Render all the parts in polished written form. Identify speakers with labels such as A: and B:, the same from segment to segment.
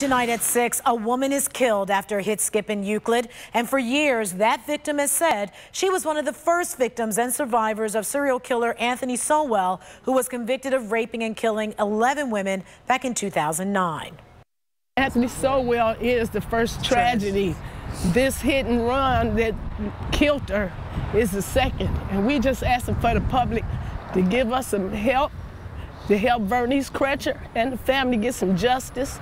A: Tonight at 6, a woman is killed after a hit skip in Euclid. And for years, that victim has said she was one of the first victims and survivors of serial killer Anthony Sowell, who was convicted of raping and killing 11 women back in 2009.
B: Anthony Sowell is the first tragedy. This hit and run that killed her is the second. And we just asking for the public to give us some help, to help Vernice Crutcher and the family get some justice.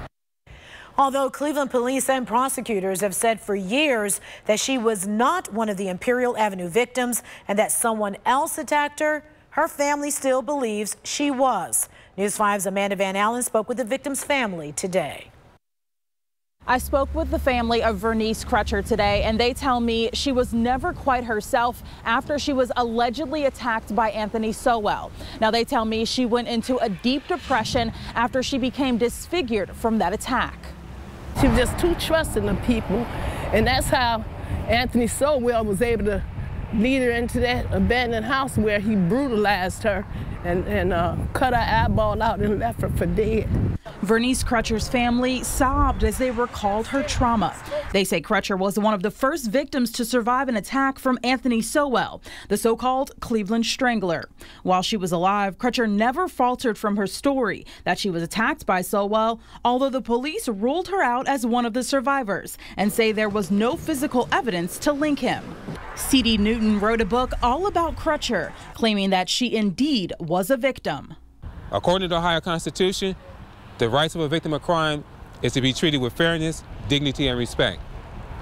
A: Although Cleveland police and prosecutors have said for years that she was not one of the Imperial Avenue victims and that someone else attacked her, her family still believes she was. News 5's Amanda Van Allen spoke with the victim's family today.
C: I spoke with the family of Vernice Crutcher today, and they tell me she was never quite herself after she was allegedly attacked by Anthony Sowell. Now, they tell me she went into a deep depression after she became disfigured from that attack.
B: She was just too trusting of people, and that's how Anthony Sowell was able to lead her into that abandoned house where he brutalized her and cut her eyeball out and left her for dead.
C: Vernice Crutcher's family sobbed as they recalled her trauma. They say Crutcher was one of the first victims to survive an attack from Anthony Sowell, the so-called Cleveland Strangler. While she was alive, Crutcher never faltered from her story that she was attacked by Sowell, although the police ruled her out as one of the survivors and say there was no physical evidence to link him. C.D. Newton wrote a book all about Crutcher, claiming that she indeed was a victim.
D: According to the Ohio Constitution, the rights of a victim of crime is to be treated with fairness, dignity, and respect.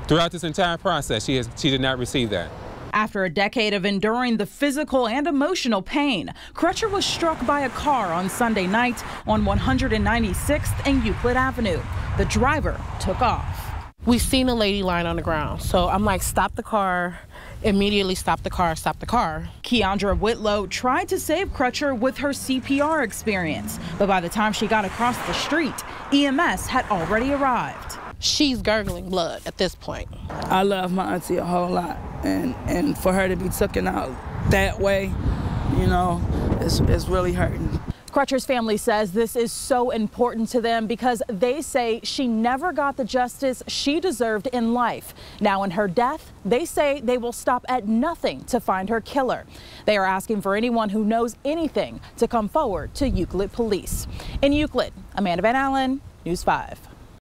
D: Throughout this entire process, she did not receive that.
C: After a decade of enduring the physical and emotional pain, Crutcher was struck by a car on Sunday night on 196th and Euclid Avenue. The driver took off.
E: We seen a lady lying on the ground, so I'm like, stop the car, immediately stop the car, stop the car.
C: Keandra Whitlow tried to save Crutcher with her CPR experience, but by the time she got across the street, EMS had already arrived.
E: She's gurgling blood at this point.
F: I love my auntie a whole lot, and for her to be taken out that way, you know, it's really hurting.
C: Crutcher's family says this is so important to them because they say she never got the justice she deserved in life. Now, in her death, they say they will stop at nothing to find her killer. They are asking for anyone who knows anything to come forward to Euclid police. In Euclid, Amanda Van Allen, News 5.